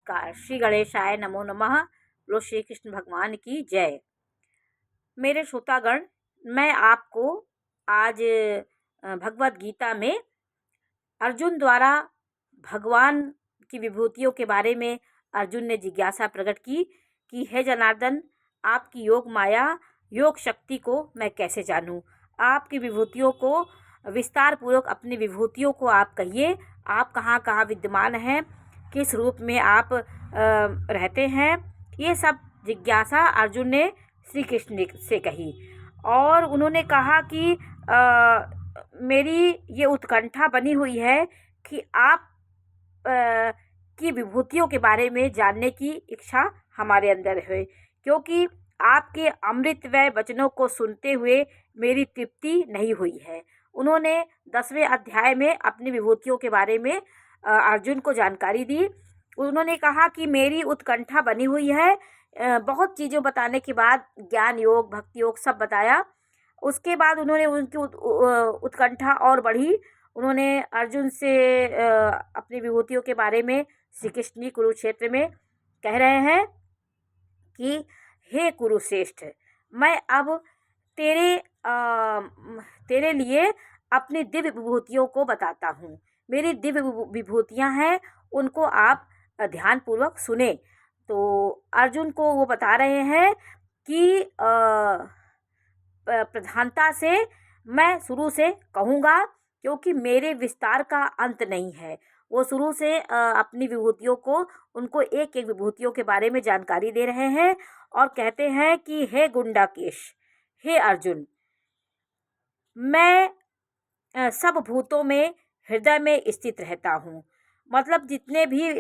नमस्कार। श्री गणेशाय नमो नमः। बोलो श्री कृष्ण भगवान की जय। मेरे श्रोतागण, मैं आपको आज भगवत गीता में अर्जुन द्वारा भगवान की विभूतियों के बारे में अर्जुन ने जिज्ञासा प्रकट की कि हे जनार्दन, आपकी योग माया, योग शक्ति को मैं कैसे जानूं। आपकी विभूतियों को विस्तार पूर्वक, अपनी विभूतियों को आप कहिए। आप कहाँ कहाँ विद्यमान हैं, किस रूप में आप रहते हैं, ये सब जिज्ञासा अर्जुन ने श्री कृष्ण से कही। और उन्होंने कहा कि मेरी ये उत्कंठा बनी हुई है कि आप की विभूतियों के बारे में जानने की इच्छा हमारे अंदर है, क्योंकि आपके अमृतमय वचनों को सुनते हुए मेरी तृप्ति नहीं हुई है। उन्होंने 10वें अध्याय में अपनी विभूतियों के बारे में अर्जुन को जानकारी दी। उन्होंने कहा कि मेरी उत्कंठा बनी हुई है। बहुत चीज़ों बताने के बाद ज्ञान योग, भक्ति योग सब बताया। उसके बाद उन्होंने उनकी उत्कंठा और बढ़ी। उन्होंने अर्जुन से अपनी विभूतियों के बारे में श्री कृष्ण कुरुक्षेत्र में कह रहे हैं कि हे कुरुश्रेष्ठ, मैं अब तेरे लिए अपनी दिव्य विभूतियों को बताता हूँ। मेरी दिव्य विभूतियाँ हैं, उनको आप ध्यानपूर्वक सुने। तो अर्जुन को वो बता रहे हैं कि प्रधानता से मैं शुरू से कहूँगा, क्योंकि मेरे विस्तार का अंत नहीं है। वो शुरू से अपनी विभूतियों को, उनको एक एक विभूतियों के बारे में जानकारी दे रहे हैं और कहते हैं कि हे गुंडाकेश, हे अर्जुन, मैं सब भूतों में हृदय में स्थित रहता हूँ। मतलब जितने भी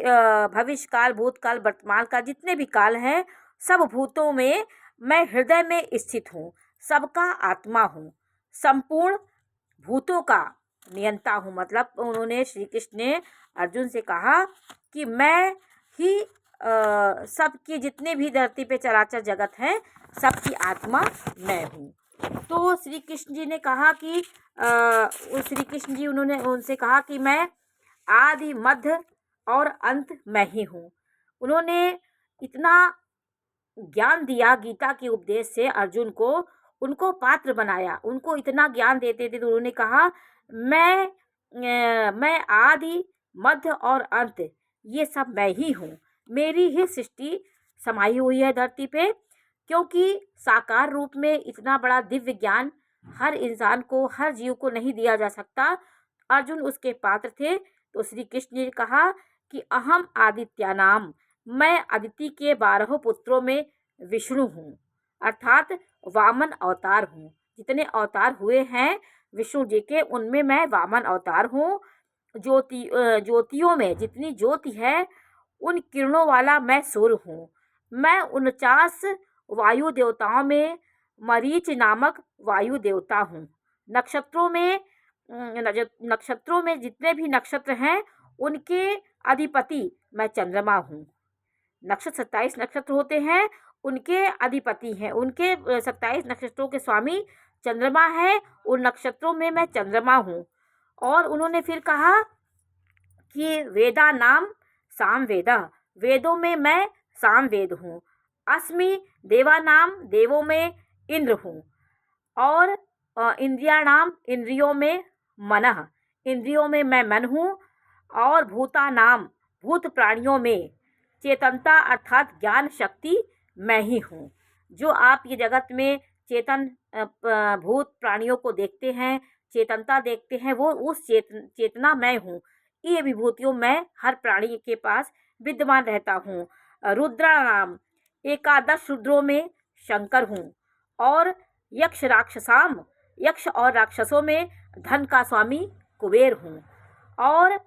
भविष्य काल, भूतकाल, वर्तमान काल, जितने भी काल हैं, सब भूतों में मैं हृदय में स्थित हूँ। सबका आत्मा हूँ, संपूर्ण भूतों का नियंता हूँ। मतलब उन्होंने, श्री कृष्ण ने अर्जुन से कहा कि मैं ही सबकी, जितने भी धरती पे चराचर जगत है, सबकी आत्मा मैं हूँ। तो श्री कृष्ण जी ने कहा कि श्री कृष्ण जी उन्होंने उनसे कहा कि मैं आदि, मध्य और अंत मैं ही हूँ। उन्होंने इतना ज्ञान दिया गीता के उपदेश से अर्जुन को, उनको पात्र बनाया। उनको इतना ज्ञान देते थे तो उन्होंने कहा मैं आदि, मध्य और अंत, ये सब मैं ही हूँ। मेरी ही सृष्टि समाई हुई है धरती पे, क्योंकि साकार रूप में इतना बड़ा दिव्य ज्ञान हर इंसान को, हर जीव को नहीं दिया जा सकता। अर्जुन उसके पात्र थे। तो श्री कृष्ण ने कहा कि अहम आदित्यानाम, मैं अदिति के 12 पुत्रों में विष्णु हूँ, अर्थात वामन अवतार हूँ। जितने अवतार हुए हैं विष्णु जी के, उनमें मैं वामन अवतार हूँ। ज्योतियों में जितनी ज्योति है, उन किरणों वाला मैं सूर्य हूँ। मैं 49 वायु देवताओं में मरीच नामक वायु देवता हूँ। नक्षत्रों में जितने भी नक्षत्र हैं, उनके अधिपति मैं चंद्रमा हूँ। 27 नक्षत्र होते हैं, उनके अधिपति हैं, उनके 27 नक्षत्रों के स्वामी चंद्रमा है। उन नक्षत्रों में मैं चंद्रमा हूँ। और उन्होंने फिर कहा कि वेदा नाम साम वेदा, वेदों में मैं साम वेद हूँ। अस्मि देवा नाम, देवों में इंद्र हूँ। और इंद्रिया नाम, इंद्रियों में मनः, इंद्रियों में मैं मन हूँ। और भूता नाम, भूत प्राणियों में चेतनता अर्थात ज्ञान शक्ति मैं ही हूँ। जो आप ये जगत में चेतन भूत प्राणियों को देखते हैं, चेतनता देखते हैं, वो उस चेतना मैं हूँ। ये विभूतियों मैं हर प्राणी के पास विद्यमान रहता हूँ। रुद्रा नाम, 11 रुद्रों में शंकर हूँ। और यक्ष राक्षसाम, यक्ष और राक्षसों में धन का स्वामी कुबेर हूँ। और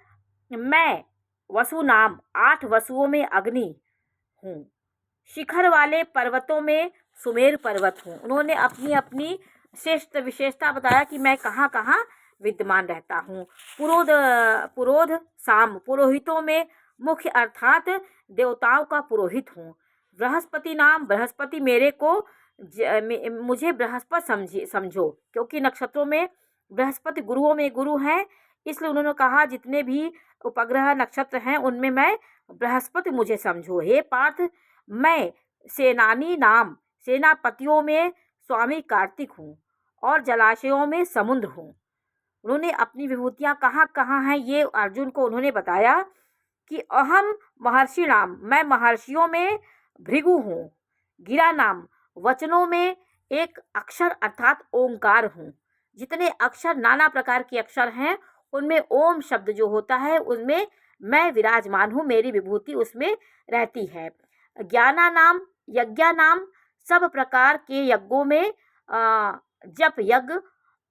मैं वसु नाम, 8 वसुओं में अग्नि हूँ। शिखर वाले पर्वतों में सुमेर पर्वत हूँ। उन्होंने अपनी अपनी श्रेष्ठ विशेषता बताया कि मैं कहाँ कहाँ विद्यमान रहता हूँ। पुरोध साम, पुरोहितों में मुख्य अर्थात देवताओं का पुरोहित हूँ। बृहस्पति नाम, बृहस्पति मेरे को मुझे बृहस्पति समझो, क्योंकि नक्षत्रों में बृहस्पति गुरुओं में गुरु हैं। इसलिए उन्होंने कहा जितने भी उपग्रह नक्षत्र हैं, उनमें मैं बृहस्पति मुझे समझो। हे पार्थ, मैं सेनानी नाम सेनापतियों में स्वामी कार्तिक हूँ और जलाशयों में समुद्र हूँ। उन्होंने अपनी विभूतियाँ कहाँ कहाँ हैं ये अर्जुन को उन्होंने बताया कि अहम महर्षि नाम, मैं महर्षियों में भृगु हूँ। गिरा नाम, वचनों में एक अक्षर अर्थात ओंकार हूँ। जितने अक्षर नाना प्रकार के अक्षर हैं उनमें ओम शब्द जो होता है उनमें मैं विराजमान हूँ, मेरी विभूति उसमें रहती है। ज्ञाना नाम, यज्ञा नाम, सब प्रकार के यज्ञों में जप यज्ञ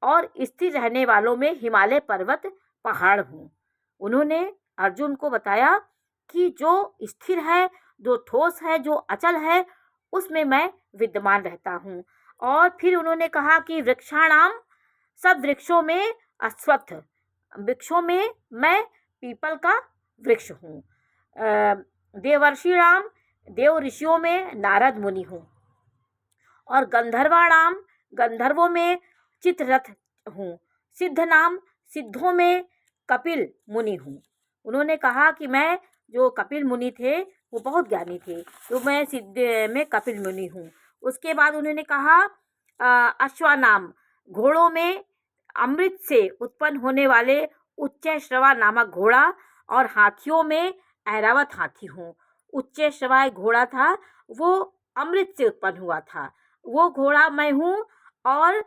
और स्थिर रहने वालों में हिमालय पर्वत पहाड़ हूँ। उन्होंने अर्जुन को बताया कि जो स्थिर है, जो ठोस है, जो अचल है, उसमें मैं विद्यमान रहता हूँ। और फिर उन्होंने कहा कि वृक्षाणाम, सब वृक्षों में अश्वत्थ, वृक्षों में मैं पीपल का वृक्ष हूँ। देवर्षिणाम, देव ऋषियों में नारद मुनि हूँ। और गंधर्वाणाम, गंधर्वों में चित्ररथ हूँ। सिद्ध नाम, सिद्धों में कपिल मुनि हूँ। उन्होंने कहा कि मैं जो कपिल मुनि थे वो बहुत ज्ञानी थे, तो मैं सिद्ध में कपिल मुनि हूँ। उसके बाद उन्होंने कहा अश्वानाम, घोड़ों में अमृत से उत्पन्न होने वाले उच्चैश्रवा नामक घोड़ा, और हाथियों में ऐरावत हाथी हूँ। उच्चैश्रवा एक घोड़ा था, वो अमृत से उत्पन्न हुआ था, वो घोड़ा मैं हूँ। और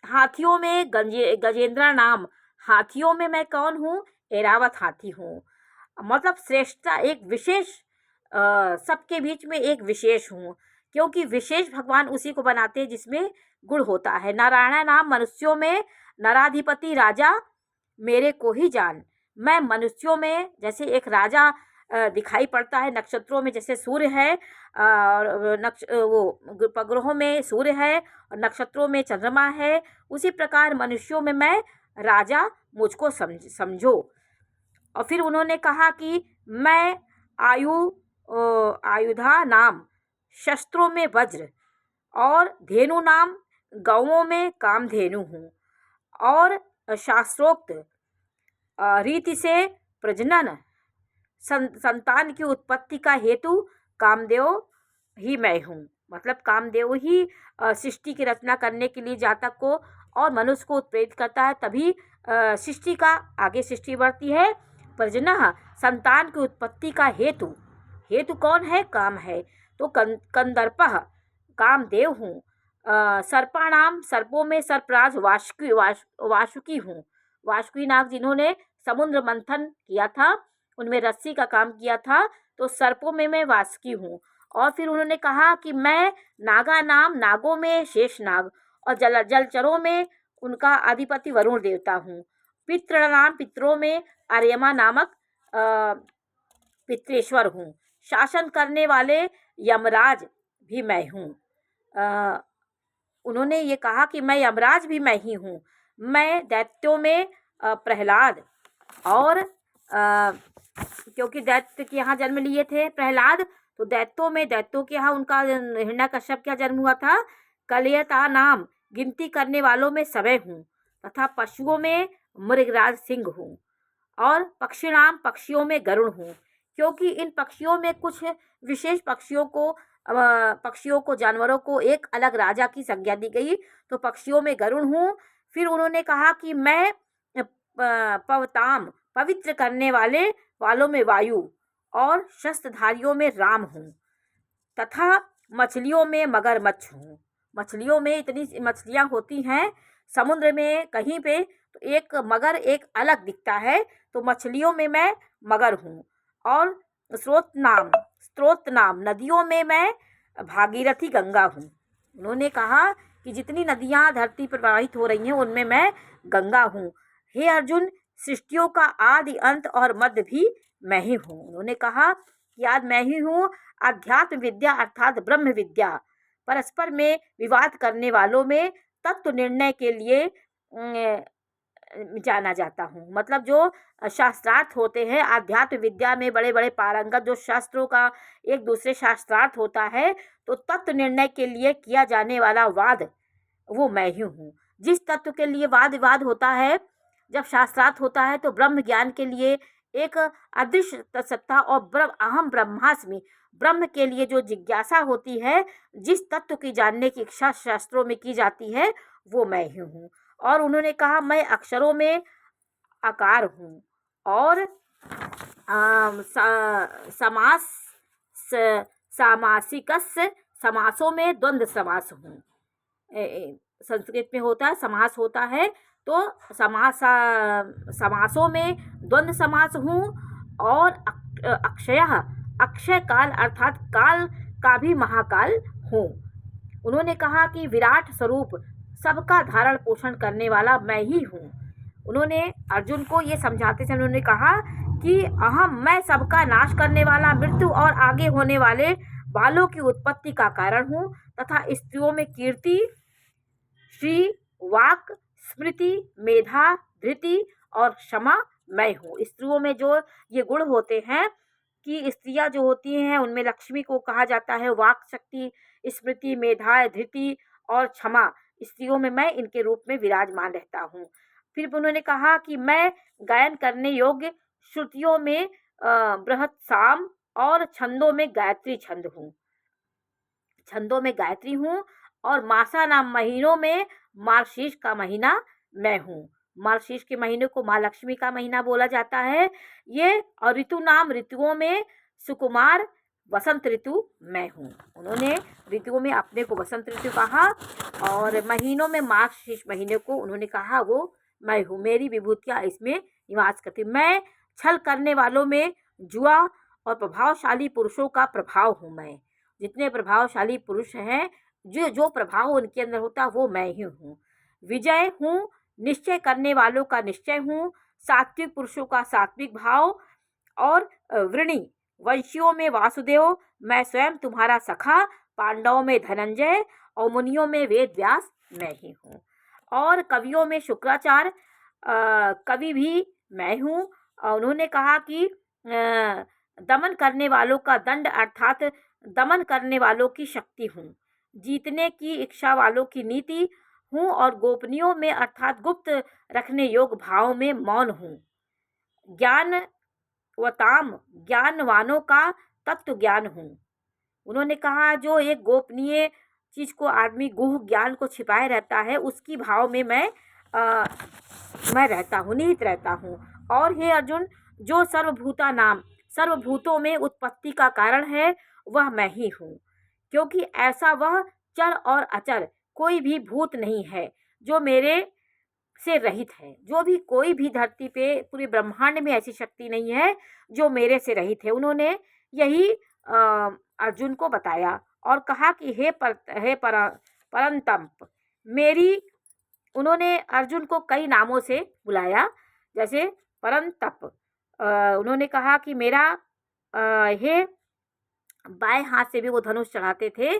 हाथियों में गजेंद्र नाम, हाथियों में मैं कौन हूँ? ऐरावत हाथी हूँ। मतलब श्रेष्ठता एक विशेष, सबके बीच में एक विशेष हूँ, क्योंकि विशेष भगवान उसी को बनाते हैं जिसमें गुण होता है। नारायण नाम, मनुष्यों में नराधिपति राजा मेरे को ही जान। मैं मनुष्यों में जैसे एक राजा दिखाई पड़ता है, नक्षत्रों में जैसे सूर्य है और वो उपग्रहों में सूर्य है और नक्षत्रों में चंद्रमा है, उसी प्रकार मनुष्यों में मैं राजा, मुझको समझो। और फिर उन्होंने कहा कि मैं आयुधा नाम, शस्त्रों में वज्र, और धेनु नाम, गौओं में कामधेनु हूँ। और शास्त्रोक्त रीति से प्रजनन, संतान की उत्पत्ति का हेतु कामदेव ही मैं हूँ। मतलब कामदेव ही सृष्टि की रचना करने के लिए जातक को और मनुष्य को उत्प्रेरित करता है, तभी सृष्टि का आगे सृष्टि बढ़ती है। प्रजनन, संतान की उत्पत्ति का हेतु, हेतु कौन है? काम है। तो कंदर्पः, कामदेव हूँ। सर्पाणाम, सर्पों में सर्पराज वासुकी हूँ। वासुकी नाग जिन्होंने समुद्र मंथन किया था, उनमें रस्सी का काम किया था, तो सर्पों में मैं वासुकी हूँ। और फिर उन्होंने कहा कि मैं नागा नाम, नागों में शेष नाग, और जलचरों में उनका अधिपति वरुण देवता हूँ। पितृ नाम, पितरों में आर्यमा नामक पितृेश्वर हूँ। शासन करने वाले यमराज भी मैं हूँ। उन्होंने ये कहा कि मैं यमराज भी मैं ही हूँ। मैं दैत्यों में प्रहलाद, और क्योंकि दैत्य के यहाँ जन्म लिए थे प्रहलाद, तो दैत्यों के यहाँ उनका हिरण्यकश्यप क्या जन्म हुआ था? कलियता नाम, गिनती करने वालों में समय हूँ, तथा पशुओं में मृगराज सिंह हूँ। और पक्षी नाम, पक्षियों में गरुड़ हूँ, क्योंकि इन पक्षियों में कुछ विशेष पक्षियों को जानवरों को एक अलग राजा की संज्ञा दी गई, तो पक्षियों में गरुड़ हूँ। फिर उन्होंने कहा कि मैं पवताम, पवित्र करने वालों में वायु, और शस्त्रधारियों में राम हूँ, तथा मछलियों में मगरमच्छ हूँ। मछलियों में इतनी मछलियाँ होती हैं समुद्र में, कहीं पे तो एक मगर एक अलग दिखता है, तो मछलियों में मैं मगर हूँ। और स्रोत नाम, नदियों में मैं भागीरथी गंगा हूँ। उन्होंने कहा कि जितनी नदियाँ धरती पर प्रवाहित हो रही हैं उनमें मैं गंगा हूँ। हे अर्जुन, सृष्टियों का आदि अंत और मध्य भी मैं ही हूँ। उन्होंने कहा कि आज मैं ही हूँ। अध्यात्म विद्या अर्थात ब्रह्म विद्या, परस्पर में विवाद करने वालों में तत्व निर्णय के लिए जाना जाता हूँ। मतलब जो शास्त्रार्थ होते हैं आध्यात्म विद्या में, बड़े बड़े पारंगत जो शास्त्रों का एक दूसरे शास्त्रार्थ होता है, तो तत्व निर्णय के लिए किया जाने वाला वाद वो मैं ही हूँ। जिस तत्व के लिए वाद विवाद होता है, जब शास्त्रार्थ होता है, तो ब्रह्म ज्ञान के लिए एक अदृश्य सत्ता और अहम ब्रह्मास्मि, ब्रह्म के लिए जो जिज्ञासा होती है, जिस तत्व की जानने की इच्छा शास्त्रों में की जाती है, वो मैं ही हूँ। और उन्होंने कहा मैं अक्षरों में आकार हूँ और समास सामासिकस्य समासों में द्वंद्व समास हूँ। संस्कृत में होता है समास होता है, तो समासों में द्वंद्व समास हूँ और अक्षयः अक्षय काल अर्थात काल का भी महाकाल हूँ। उन्होंने कहा कि विराट स्वरूप सबका धारण पोषण करने वाला मैं ही हूँ। उन्होंने अर्जुन को ये समझाते समय उन्होंने कहा कि अहम मैं सबका नाश करने वाला, मृत्यु और आगे होने वाले बालों की उत्पत्ति का कारण हूँ तथा स्त्रियों में कीर्ति, श्री, वाक, स्मृति, मेधा, धृति और क्षमा मैं हूँ। स्त्रियों में जो ये गुण होते हैं कि स्त्रियां जो होती हैं उनमें लक्ष्मी को कहा जाता है, वाक शक्ति, स्मृति, मेधा, धृति और क्षमा स्त्रियों में मैं इनके रूप में विराजमान रहता हूँ। फिर उन्होंने कहा कि मैं गायन करने योग्य श्रुतियों में बृहत साम और छंदों में गायत्री छंद हूँ, छंदों में गायत्री हूँ और मासा नाम महीनों में मार्गशीर्ष का महीना मैं हूँ। मार्गशीर्ष के महीने को माँ लक्ष्मी का महीना बोला जाता है ये। और ऋतु नाम ऋतुओं में सुकुमार वसंत ऋतु मैं हूँ। उन्होंने ऋतुओं में अपने को वसंत ऋतु कहा और महीनों में मार्गशीर्ष महीने को उन्होंने कहा वो मैं हूँ। मेरी विभूतियाँ इसमें निवास करती। मैं छल करने वालों में जुआ और प्रभावशाली पुरुषों का प्रभाव हूँ। मैं जितने प्रभावशाली पुरुष हैं, जो प्रभाव उनके अंदर होता है वो मैं ही हूँ। विजय हूँ, निश्चय करने वालों का निश्चय हूँ, सात्विक पुरुषों का सात्विक भाव और वृणी वंशियों में वासुदेव, मैं स्वयं तुम्हारा सखा, पांडवों में धनंजय और मुनियों में वेद व्यास मैं ही हूँ। और कवियों में शुक्राचार्य कवि भी मैं हूँ। उन्होंने कहा कि दमन करने वालों का दंड अर्थात दमन करने वालों की शक्ति हूँ, जीतने की इच्छा वालों की नीति हूँ और गोपनीयों में अर्थात गुप्त रखने योग्य भाव में मौन हूँ। ज्ञानवताम ज्ञानवानों का तत्व ज्ञान हूँ। उन्होंने कहा जो एक गोपनीय चीज को आदमी गुह ज्ञान को छिपाए रहता है उसकी भाव में मैं रहता हूँ, निहित रहता हूँ। और हे अर्जुन, जो सर्वभूता नाम सर्वभूतों में उत्पत्ति का कारण है वह मैं ही हूँ, क्योंकि ऐसा वह चर और अचर कोई भी भूत नहीं है जो मेरे से रहित है। जो भी कोई भी धरती पे पूरे ब्रह्मांड में ऐसी शक्ति नहीं है जो मेरे से रहित है। उन्होंने यही अर्जुन को बताया और कहा कि हे परंतप मेरी, उन्होंने अर्जुन को कई नामों से बुलाया, जैसे परंतप उन्होंने कहा कि मेरा हे बाएं हाथ से भी वो धनुष चढ़ाते थे।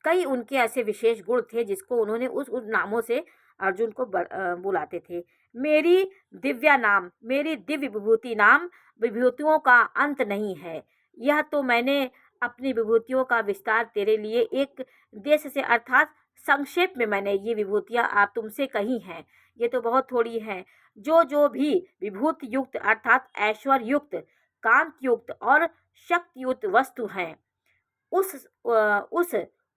कई उनके ऐसे विशेष गुण थे जिसको उन्होंने उस नामों से अर्जुन को बुलाते थे। मेरी दिव्या नाम, मेरी दिव्य विभूति नाम, विभूतियों का अंत नहीं है। यह तो मैंने अपनी विभूतियों का विस्तार तेरे लिए एक देश से अर्थात संक्षेप में मैंने ये विभूतियाँ आप तुमसे कही हैं। ये तो बहुत थोड़ी हैं। जो भी विभूति युक्त अर्थात ऐश्वर्य युक्त, कांत युक्त और शक्ति युक्त वस्तु हैं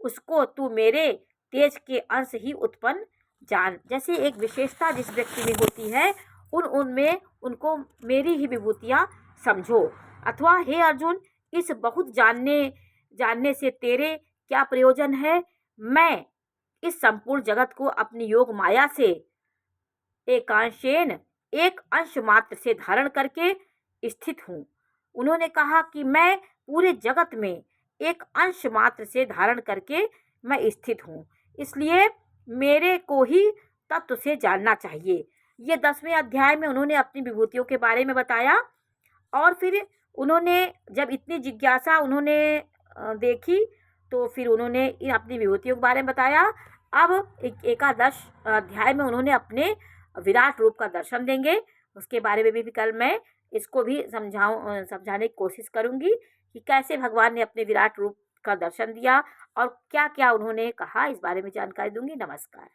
उसको तू मेरे तेज के अंश ही उत्पन्न जान। जैसे एक विशेषता जिस व्यक्ति में होती है उनमें उनको मेरी ही विभूतियाँ समझो। अथवा हे अर्जुन, इस बहुत जानने से तेरे क्या प्रयोजन है। मैं इस संपूर्ण जगत को अपनी योग माया से एकांशेन एक अंश मात्र से धारण करके स्थित हूँ। उन्होंने कहा कि मैं पूरे जगत में एक अंश मात्र से धारण करके मैं स्थित हूँ, इसलिए मेरे को ही तत्व से जानना चाहिए। ये 10वें अध्याय में उन्होंने अपनी विभूतियों के बारे में बताया। और फिर उन्होंने जब इतनी जिज्ञासा उन्होंने देखी तो फिर उन्होंने अपनी विभूतियों के बारे में बताया। अब एकादश अध्याय में उन्होंने अपने विराट रूप का दर्शन देंगे। उसके बारे में भी कल मैं इसको भी समझाने की कोशिश करूँगी कि कैसे भगवान ने अपने विराट रूप का दर्शन दिया और क्या क्या उन्होंने कहा, इस बारे में जानकारी दूंगी। नमस्कार।